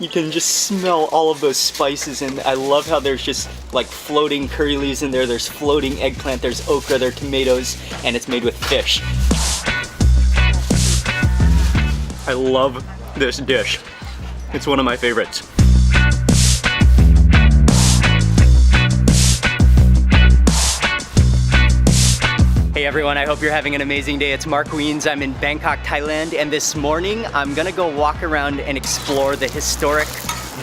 You can just smell all of those spices, and I love how there's just like floating curry leaves in there, there's floating eggplant, there's okra, there's tomatoes, and it's made with fish. I love this dish. It's one of my favorites. Hey everyone, I hope you're having an amazing day. It's Mark Weens. I'm in Bangkok, Thailand, and this morning I'm gonna go walk around and explore the historic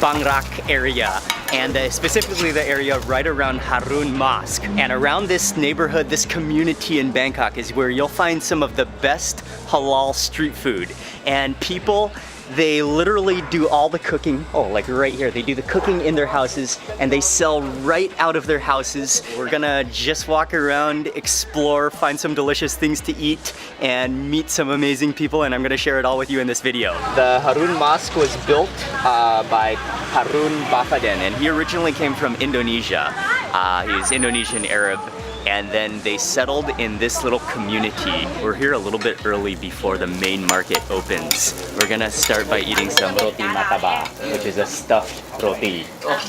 Bangkok area, and specifically the area right around Harun Mosque. And around this neighborhood, this community in Bangkok is where you'll find some of the best halal street food. And people, they literally do all the cooking. Oh, like right here, they do the cooking in their houses and they sell right out of their houses. We're gonna just walk around, explore, find some delicious things to eat, and meet some amazing people, and I'm gonna share it all with you in this video. The Harun Mosque was built by Harun Bafaden, and he originally came from Indonesia. He's Indonesian Arab. And then they settled in this little community. We're here a little bit early before the main market opens. We're gonna start by eating some roti mataba, which is a stuffed roti.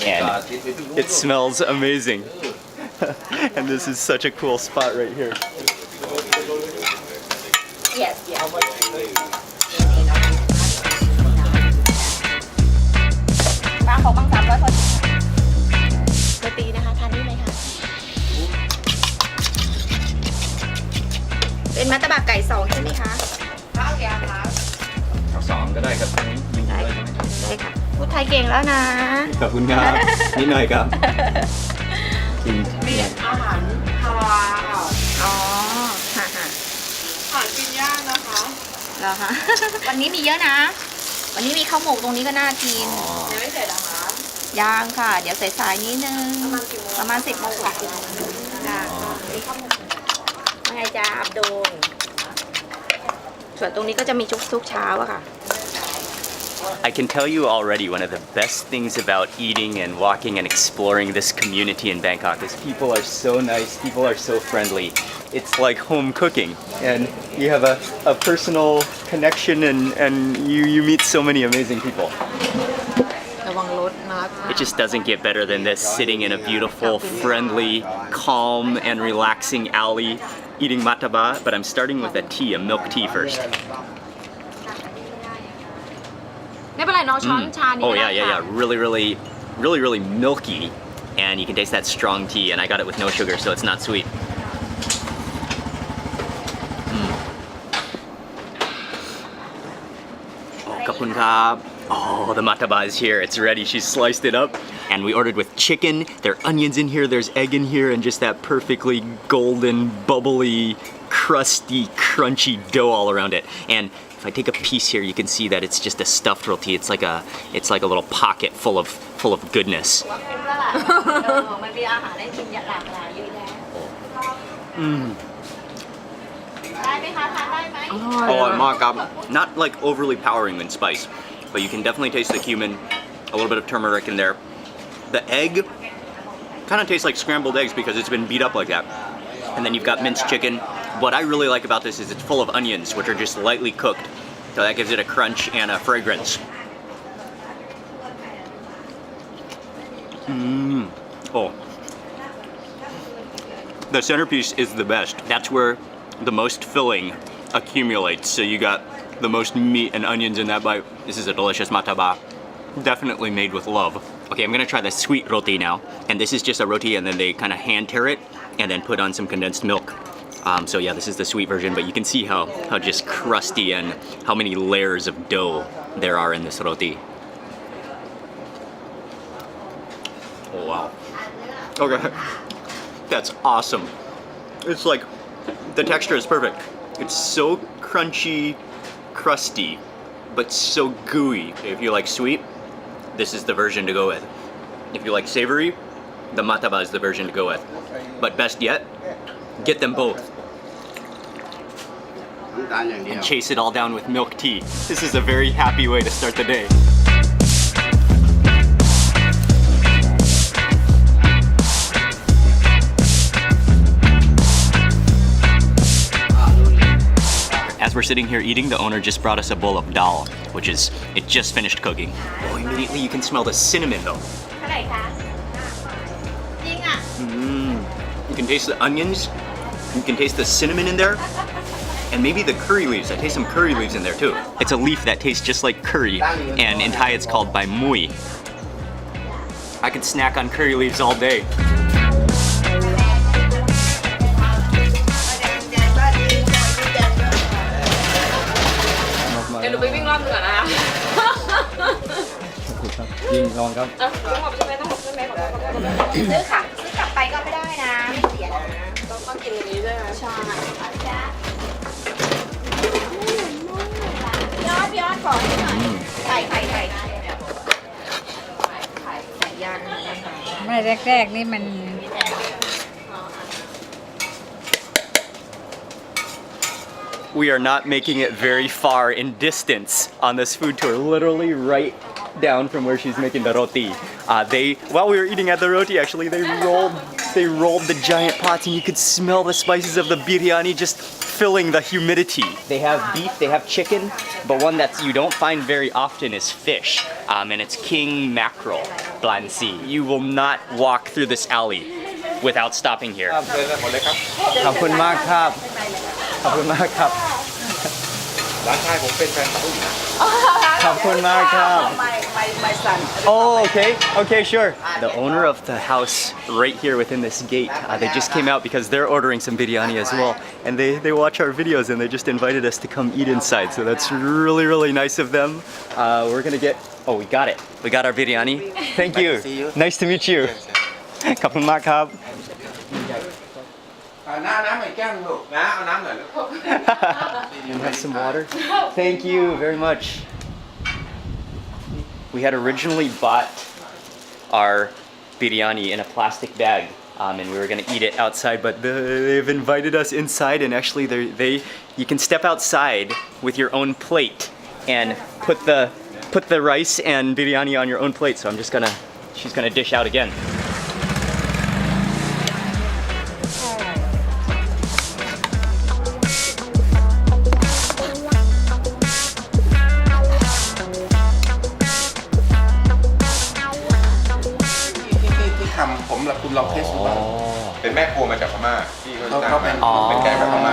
And it smells amazing. And this is such a cool spot right here. Yes, yes.เป็นมัตตบะไก่2ใช่ไหมคะเอากี่อันคะเอา2ก็ได้ครับได้ค่ะพูดไทยเก่งแล้วนะขอบคุณครับนิดหน่อยครับกินมีอาหารฮาลาลอ๋อค่ะค่ะอาหารปิ้งย่างนะคะเหรอคะวันนี้มีเยอะนะวันนี้มีข้าวหมกตรงนี้ก็น่ากินยังไม่เสร็จเหรอคะยังค่ะเดี๋ยวสายๆนิดนึงประมาณ10 โมงค่ะค่ะมีข้าวหมกไงจ้าอับดุลส่วนตรงนี้ก็จะมีทุกเช้าอะค่ะ I can tell you already one of the best things about eating and walking and exploring this community in Bangkok is people are so nice, people are so friendly. It's like home cooking, and you have a personal connection, and you meet so many amazing people. It just doesn't get better than this, sitting in a beautiful, friendly, calm, and relaxing alley, eating mataba, but I'm starting with a tea, a milk tea first. Oh yeah, really milky, and you can taste that strong tea, and I got it with no sugar, so it's not sweet. Oh, kapun kap. Oh, the mataba is here, it's ready, she's sliced it up. And we ordered with chicken, there are onions in here, there's egg in here, and just that perfectly golden, bubbly, crusty, crunchy dough all around it. And if I take a piece here, you can see that it's just a stuffed roti. It's like a little pocket full of goodness. Oh, not like overly powering in spice, but you can definitely taste the cumin, a little bit of turmeric in there. The egg kind of tastes like scrambled eggs because it's been beat up like that. And then you've got minced chicken. What I really like about this is it's full of onions, which are just lightly cooked. So that gives it a crunch and a fragrance. Oh. The centerpiece is the best. That's where the most filling accumulates. So you got the most meat and onions in that bite. This is a delicious mataba. Definitely made with love. Okay, I'm gonna try the sweet roti now. And this is just a roti, and then they kind of hand tear it and then put on some condensed milk. So yeah, this is the sweet version, but you can see how just crusty and how many layers of dough there are in this roti. Oh wow. Okay, that's awesome. It's like, the texture is perfect. It's so crunchy, crusty, but so gooey. If you like sweet, this is the version to go with. If you like savory, the mataba is the version to go with. But best yet, get them both. And chase it all down with milk tea. This is a very happy way to start the day. As we're sitting here eating, the owner just brought us a bowl of dal, which is, it just finished cooking. Oh, immediately you can smell the cinnamon though. เท่าไหร่คะจริงอ่ะ You can taste the onions, you can taste the cinnamon in there, and maybe the curry leaves. I taste some curry leaves in there too. It's a leaf that tastes just like curry, and in Thai it's called bai mui. I could snack on curry leaves all day. เดี๋ยวหนูไปวิ่งรอบนึงก่อนนะคะ ยิงลองครับ ต้องหอบใช่ไหมต้องหอบใช่ไหมซื้อค่ะซื้อกลับไปก็ไม่ได้นะไม่เสียนะต้องกินอย่างนี้ด้วยนะใช่ย้อนขอให้หน่อยไข่ย่าง ไม่แรกๆนี่มัน We are not making it very far in distance on this food tour, literally right down from where she's making the roti. While we were eating at the roti, actually, they rolled the giant pots, and you could smell the spices of the biryani just filling the humidity. They have beef, they have chicken, but one that you don't find very often is fish, and it's king mackerel, blansi. You will not walk through this alley without stopping here. ขอบคุณมากครับ ขอบคุณมากครับ ร้านชายผมเป็นแฟนเขาอยู่นะ ขอบคุณมากครับ Oh, okay, sure. The owner of the house right here within this gate, they just came out because they're ordering some biryani as well. And they watch our videos and they just invited us to come eat inside. So that's really, really nice of them. We're gonna get, oh, we got it. We got our biryani. Thank you. Nice to meet you. ขอบคุณมากครับ น้ำอีกแก้วนึงลูกนะเอาน้ำหน่อยลูก You have some water? Thank you very much. We had originally bought our biryani in a plastic bag, and we were gonna eat it outside, but they've invited us inside, and actually you can step outside with your own plate and put the rice and biryani on your own plate. So she's gonna dish out again.เราเทสดูบ้างเป็นแม่ครัวมาจากพม่าที่เขาเป็นแกงแบบพม่า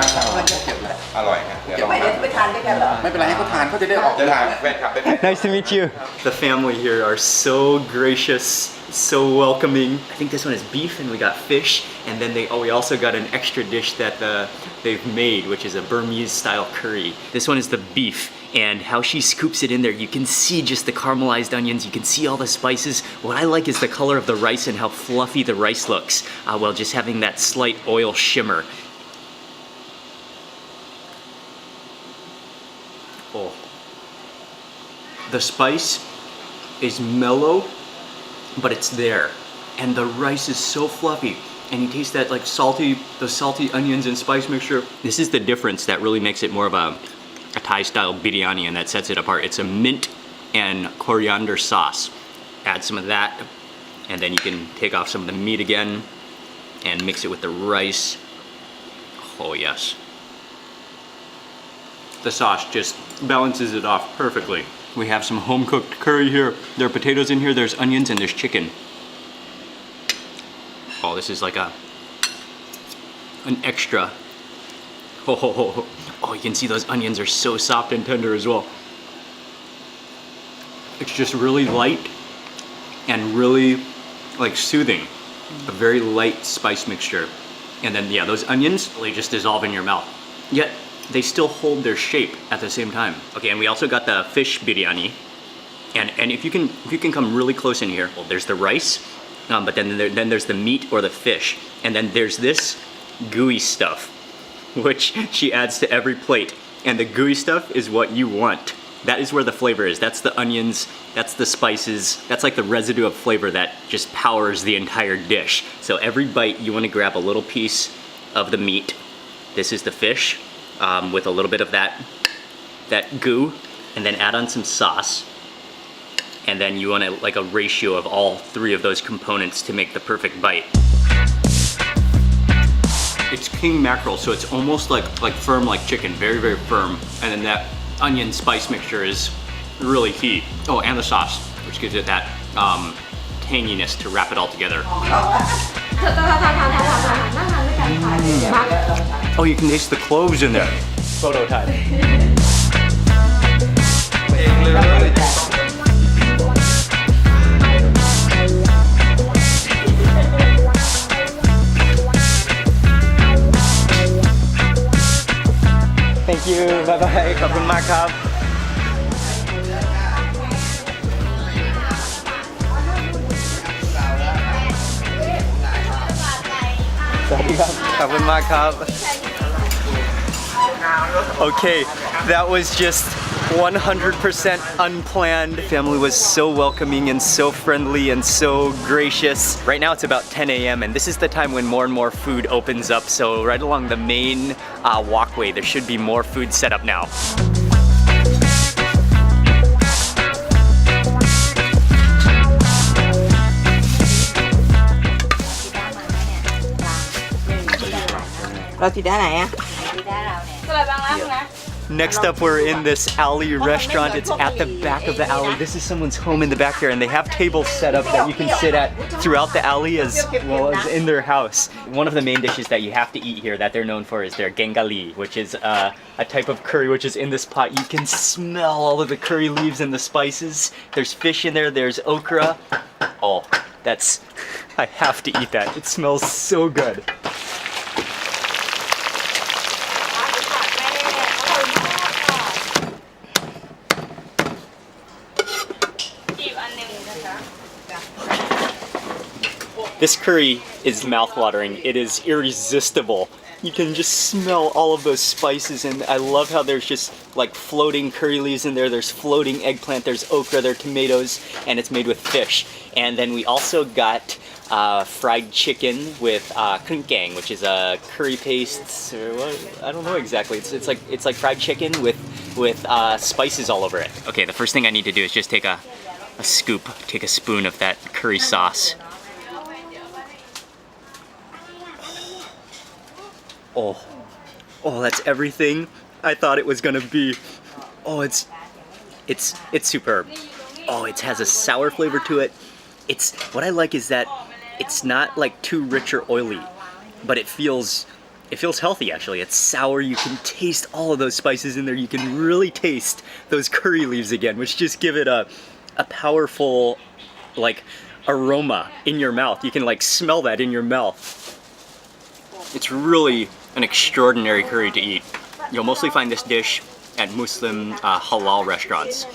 อร่อยนะเดี๋ยวไปทานด้วยกันเหรอไม่เป็นไรให้เขาทานเขาจะได้ออกจะทานแฟนคลับได้ Nice to meet you. The family here are so gracious, so welcoming. I think this one is beef and we got fish, and then we also got an extra dish that they've made, which is a Burmese style curry. This one is the beef. And how she scoops it in there, you can see just the caramelized onions, you can see all the spices. What I like is the color of the rice and how fluffy the rice looks, while just having that slight oil shimmer. Oh. The spice is mellow, but it's there. And the rice is so fluffy. And you taste that like the salty onions and spice mixture. This is the difference that really makes it more of a Thai style biryani, and that sets it apart. It's a mint and coriander sauce. Add some of that, and then you can take off some of the meat again and mix it with the rice. Oh yes. The sauce just balances it off perfectly. We have some home cooked curry here. There are potatoes in here, there's onions, and there's chicken. Oh, this is like an extra. Oh, you can see those onions are so soft and tender as well. It's just really light and really like soothing. A very light spice mixture. And then yeah, those onions, they just dissolve in your mouth. Yet they still hold their shape at the same time. Okay, and we also got the fish biryani. And if you can come really close in here, well, there's the rice, but then there's the meat or the fish. And then there's this gooey stuff, which she adds to every plate. And the gooey stuff is what you want. That is where the flavor is. That's the onions, that's the spices, that's like the residue of flavor that just powers the entire dish. So every bite you want to grab a little piece of the meat. This is the fish with a little bit of that goo, and then add on some sauce. And then you want like a ratio of all three of those components to make the perfect bite. It's king mackerel, so it's almost like firm like chicken, very, very firm. And then that onion spice mixture is really key. Oh, and the sauce, which gives it that tanginess to wrap it all together. Oh, you can taste the cloves in there. Photo time. Thank you. Bye bye. ขอบคุณมากครับ สวัสดีครับ ขอบคุณมากครับ Okay, that was just 100% unplanned. Family was so welcoming and so friendly and so gracious. Right now it's about 10 a.m. and this is the time when more and more food opens up. So right along the main walkway, there should be more food set up now. Next up, we're in this alley restaurant. It's at the back of the alley. This is someone's home in the back here, and they have tables set up that you can sit at throughout the alley as well as in their house. One of the main dishes that you have to eat here that they're known for is their gengali, which is a type of curry which is in this pot. You can smell all of the curry leaves and the spices. There's fish in there, there's okra. Oh, that's, I have to eat that. It smells so good. This curry is mouth-watering. It is irresistible. You can just smell all of those spices, and I love how there's just like floating curry leaves in there. There's floating eggplant, there's okra, there are tomatoes, and it's made with fish. And then we also got fried chicken with kunkang, which is a curry paste, or what? I don't know exactly. It's like fried chicken with spices all over it. Okay, the first thing I need to do is just take a scoop, take a spoon of that curry sauce. Oh, that's everything I thought it was gonna be. Oh, it's superb. Oh, it has a sour flavor to it. What I like is that it's not like too rich or oily, but it feels healthy actually. It's sour. You can taste all of those spices in there. You can really taste those curry leaves again, which just give it a powerful like aroma in your mouth. You can like smell that in your mouth. It's really an extraordinary curry to eat. You'll mostly find this dish at Muslim halal restaurants,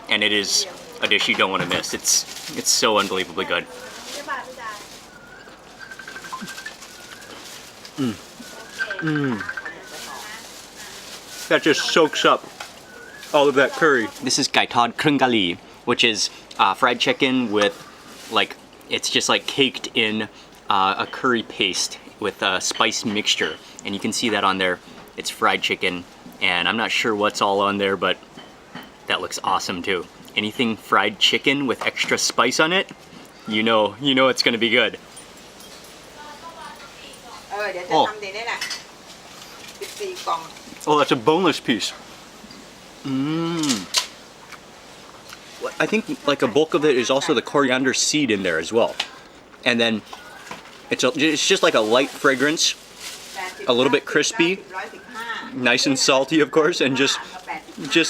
and it is a dish you don't want to miss. It's so unbelievably good. That just soaks up all of that curry. This is gai tod krungali, which is fried chicken with like, it's just like caked in a curry paste with a spice mixture, and you can see that on there. It's fried chicken, and I'm not sure what's all on there, but that looks awesome too. Anything fried chicken with extra spice on it, you know it's gonna be good. Oh, that's a boneless piece. I think like a bulk of it is also the coriander seed in there as well, and then it's just like a light fragrance, a little bit crispy, nice and salty of course, and just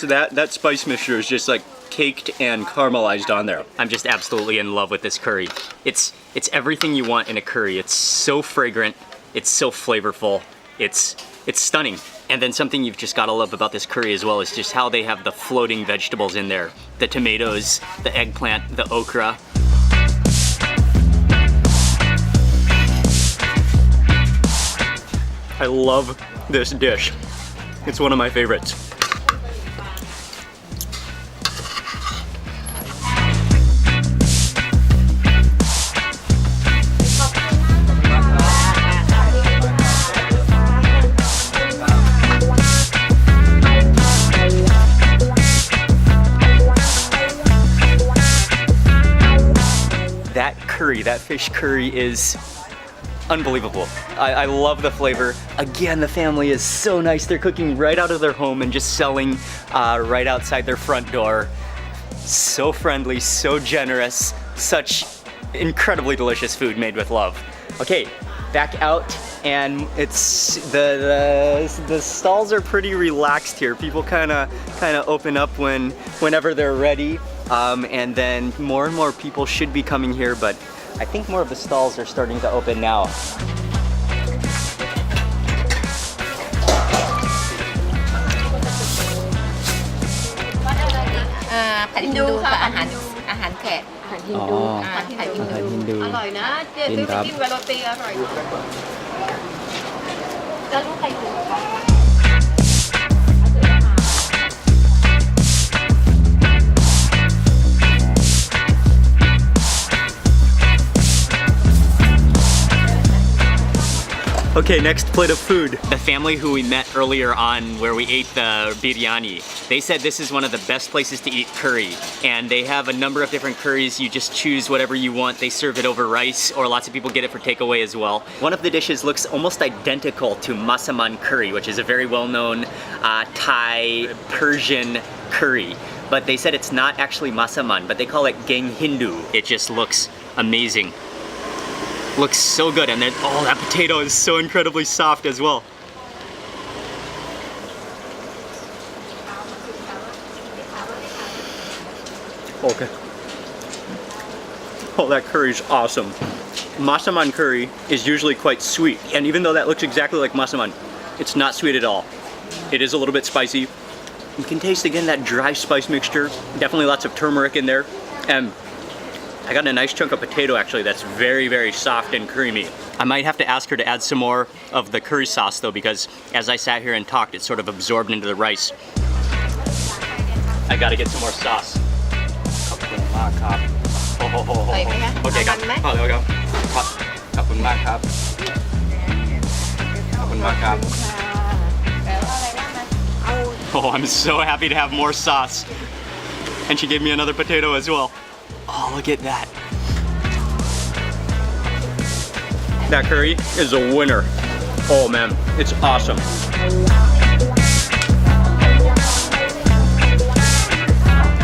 that spice mixture is just like caked and caramelized on there. I'm just absolutely in love with this curry. It's everything you want in a curry. It's so fragrant, it's so flavorful, it's stunning. And then something you've just got to love about this curry as well is just how they have the floating vegetables in there. The tomatoes, the eggplant, the okra. I love this dish. It's one of my favorites. That curry, that fish curry is unbelievable. I love the flavor. Again, the family is so nice. They're cooking right out of their home and just selling right outside their front door. So friendly, so generous, such incredibly delicious food made with love. Okay, back out, and it's the stalls are pretty relaxed here. People kind of open up whenever they're ready, and then more and more people should be coming here, but I think more of the stalls are starting to open now. ผัดฮินดูกับอาหารแขก อ๋ออาหารฮินดู อร่อยนะเจ๊ซื้อไปกินกับโรตีอร่อยแล้วลูกใครกินคะ Okay, next plate of food. The family who we met earlier on where we ate the biryani, they said this is one of the best places to eat curry. And they have a number of different curries. You just choose whatever you want. They serve it over rice, or lots of people get it for takeaway as well. One of the dishes looks almost identical to masaman curry, which is a very well-known Thai Persian curry. But they said it's not actually masaman, but they call it geng Hindu. It just looks amazing. Looks so good, and then, oh, that potato is so incredibly soft as well. Okay. Oh, that curry's awesome. Masaman curry is usually quite sweet, and even though that looks exactly like masaman, it's not sweet at all. It is a little bit spicy. You can taste again that dry spice mixture. Definitely lots of turmeric in there, and I got a nice chunk of potato actually that's very, very soft and creamy. I might have to ask her to add some more of the curry sauce though, because as I sat here and talked, it sort of absorbed into the rice. I gotta get some more sauce. Okay, there we go. Oh, I'm so happy to have more sauce. And she gave me another potato as well. Oh, look at that. That curry is a winner. Oh man, it's awesome.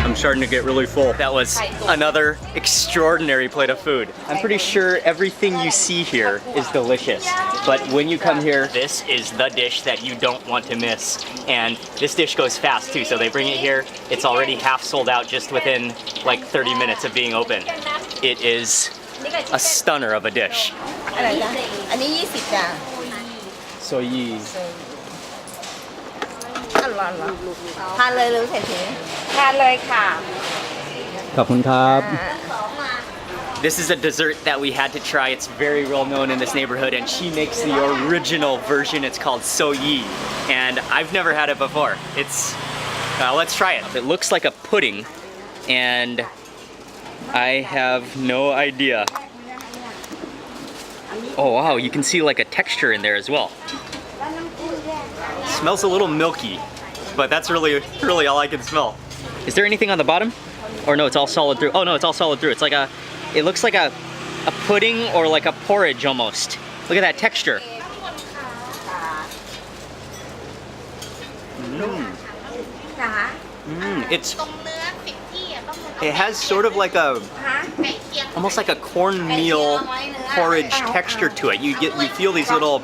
I'm starting to get really full. That was another extraordinary plate of food. I'm pretty sure everything you see here is delicious. But when you come here, this is the dish that you don't want to miss. And this dish goes fast too, so they bring it here. It's already half sold out just within like 30 minutes of being open. It is a stunner of a dish. อันนี้20 จ้ะ Soyi. อร่อยทานเลยหรือเสร็จที ทานเลยค่ะ ขอบคุณครับ This is a dessert that we had to try. It's very well known in this neighborhood, and she makes the original version. It's called soyi, and I've never had it before. Let's try it. It looks like a pudding, and I have no idea. Oh wow, you can see like a texture in there as well. Smells a little milky, but that's really all I can smell. Is there anything on the bottom? Or no, it's all solid through. Oh no, it's all solid through. It's like it looks like a pudding or like a porridge almost. Look at that texture. It has sort of like almost like a cornmeal porridge texture to it. You feel these little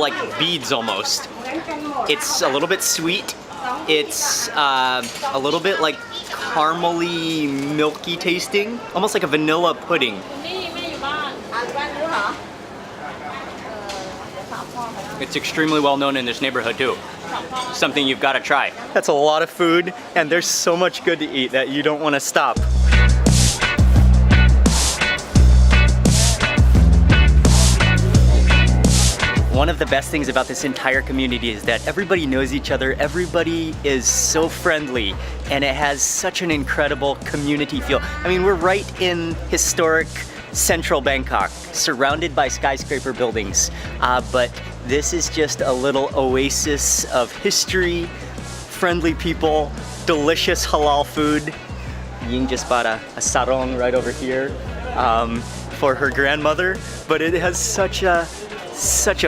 like beads almost. It's a little bit sweet. It's a little bit like caramely, milky tasting, almost like a vanilla pudding. It's extremely well known in this neighborhood too. Something you've got to try. That's a lot of food, and there's so much good to eat that you don't want to stop. One of the best things about this entire community is that everybody knows each other, everybody is so friendly, and it has such an incredible community feel. I mean, we're right in historic central Bangkok, surrounded by skyscraper buildings, but this is just a little oasis of history, friendly people, delicious halal food. Ying just bought a sarong right over here. for her grandmother, but it has such a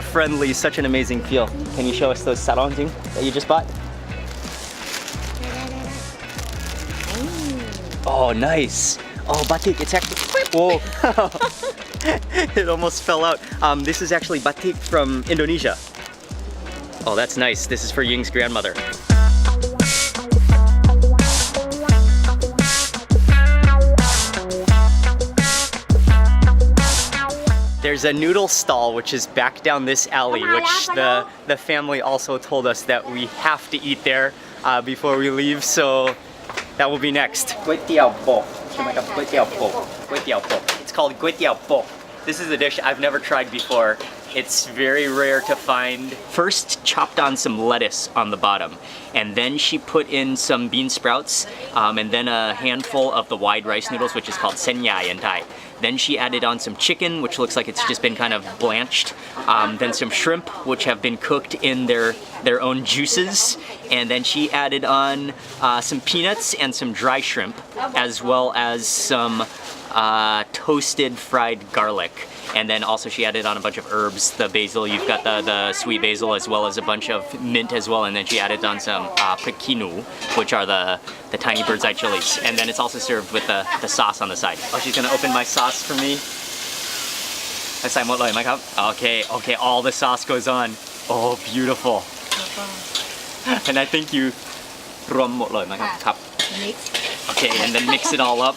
friendly, such an amazing feel. Can you show us those sarongjing that you just bought? Oh, nice. Oh, batik, it's actually, whoa. It almost fell out. This is actually batik from Indonesia. Oh, that's nice. This is for Ying's grandmother. There's a noodle stall which is back down this alley, which the family also told us that we have to eat there before we leave, so that will be next. Kway teow po. It's called kway teow po. This is a dish I've never tried before. It's very rare to find. First chopped on some lettuce on the bottom, and then she put in some bean sprouts, and then a handful of the wide rice noodles, which is called senyai in Thai. Then she added on some chicken, which looks like it's just been kind of blanched. Then some shrimp, which have been cooked in their own juices. And then she added on some peanuts and some dry shrimp, as well as some toasted fried garlic. And then also she added on a bunch of herbs, the basil, you've got the sweet basil, as well as a bunch of mint as well. And then she added on some pekinu, which are the tiny bird's eye chilies. And then it's also served with the sauce on the side. Oh, she's gonna open my sauce for me. Okay, all the sauce goes on. Oh, beautiful. And I think you Okay, and then mix it all up.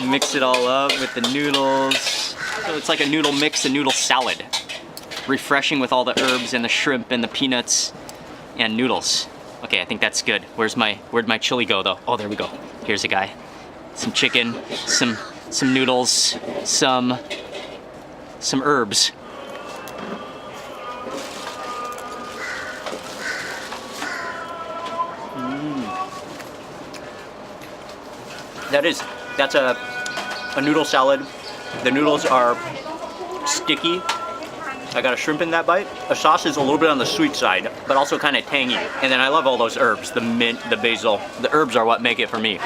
Mix it all up with the noodles. So it's like a noodle mix, a noodle salad. Refreshing with all the herbs and the shrimp and the peanuts and noodles. Okay, I think that's good. Where'd my chili go though? Oh, there we go. Here's a guy. Some chicken, some noodles, some herbs. That's a noodle salad. The noodles are sticky. I got a shrimp in that bite. The sauce is a little bit on the sweet side, but also kind of tangy. And then I love all those herbs, the mint, the basil. The herbs are what make it for me. I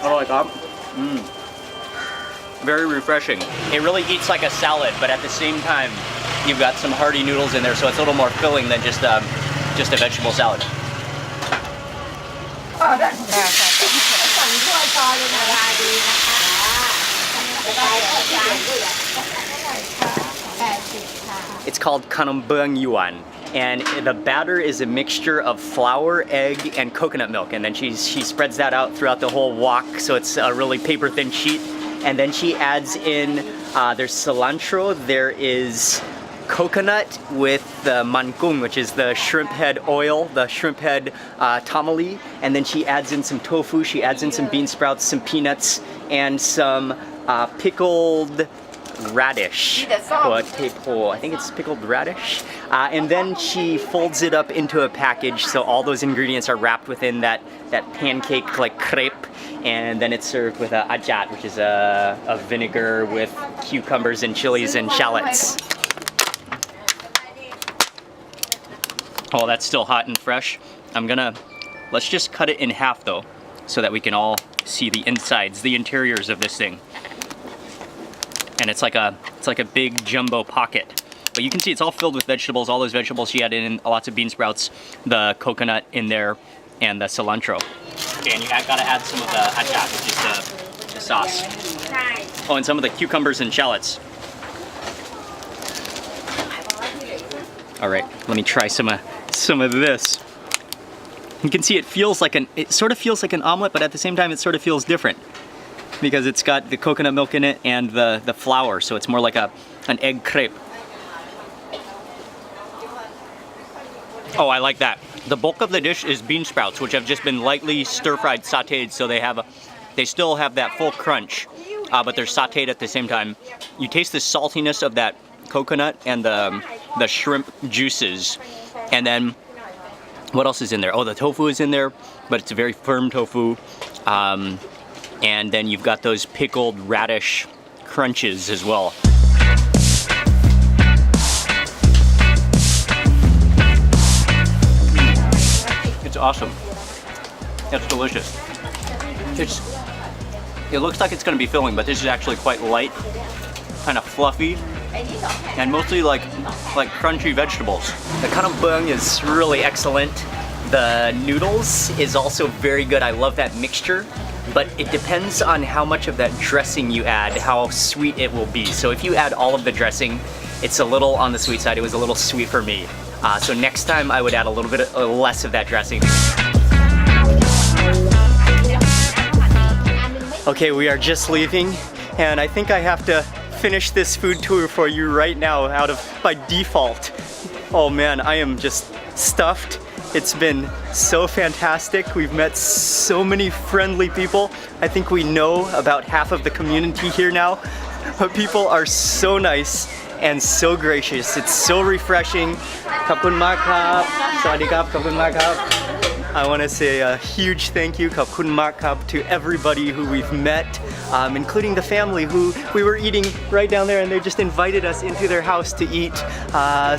like that. Very refreshing. It really eats like a salad, but at the same time, you've got some hearty noodles in there, so it's a little more filling than just a vegetable salad. It's called Kanumbeung Yuan, and the batter is a mixture of flour, egg, and coconut milk, and then she spreads that out throughout the whole wok, so it's a really paper thin sheet. And then she adds in, there's cilantro, there is coconut with the mangkung, which is the shrimp head oil, the shrimp head tamale, and then she adds in some tofu, she adds in some bean sprouts, some peanuts, and some pickled radish. I think it's pickled radish. And then she folds it up into a package, so all those ingredients are wrapped within that pancake like crepe, and then it's served with a ajat, which is a vinegar with cucumbers and chilies and shallots. Oh, that's still hot and fresh. Let's just cut it in half though, so that we can all see the insides, the interiors of this thing. And it's like a big jumbo pocket. But you can see it's all filled with vegetables, all those vegetables she added in, lots of bean sprouts, the coconut in there, and the cilantro. Okay, and you gotta add some of the ajat, which is the sauce. Oh, and some of the cucumbers and shallots. All right, let me try some of this. You can see it sort of feels like an omelet, but at the same time it sort of feels different because it's got the coconut milk in it and the flour, so it's more like an egg crepe. Oh, I like that. The bulk of the dish is bean sprouts, which have just been lightly stir-fried, sautéed, so they still have that full crunch, but they're sautéed at the same time. You taste the saltiness of that coconut and the shrimp juices, and then what else is in there? Oh, the tofu is in there, but it's a very firm tofu, and then you've got those pickled radish crunches as well. It's awesome. It's delicious. It looks like it's gonna be filling, but this is actually quite light, kind of fluffy, and mostly like crunchy vegetables. The kanampung is really excellent. The noodles is also very good. I love that mixture, but it depends on how much of that dressing you add, how sweet it will be. So if you add all of the dressing, it's a little on the sweet side. It was a little sweet for me. So next time I would add a little bit less of that dressing. Okay, we are just leaving, and I think I have to finish this food tour for you right now out of by default. Oh man, I am just stuffed. It's been so fantastic. We've met so many friendly people. I think we know about half of the community here now, but people are so nice and so gracious. It's so refreshing. Khapun mak krab. Sawadee krab. Khapun mak krab. I want to say a huge thank you, khapun mak krab, to everybody who we've met, including the family who we were eating right down there, and they just invited us into their house to eat.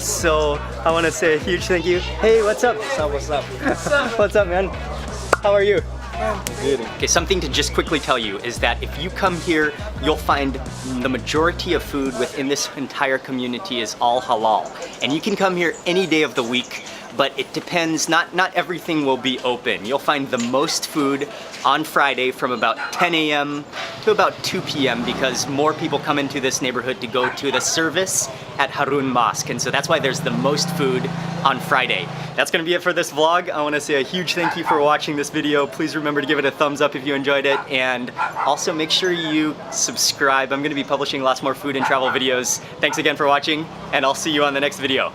So I want to say a huge thank you. Hey, what's up? What's up? What's up, man? How are you? Okay, something to just quickly tell you is that if you come here, you'll find the majority of food within this entire community is all halal. And you can come here any day of the week, but it depends, not everything will be open. You'll find the most food on Friday from about 10 a.m. to about 2 p.m. because more people come into this neighborhood to go to the service at Harun Mosque. And so that's why there's the most food on Friday. That's gonna be it for this vlog. I wanna say a huge thank you for watching this video. Please remember to give it a thumbs up if you enjoyed it. And also make sure you subscribe. I'm gonna be publishing lots more food and travel videos. Thanks again for watching, and I'll see you on the next video.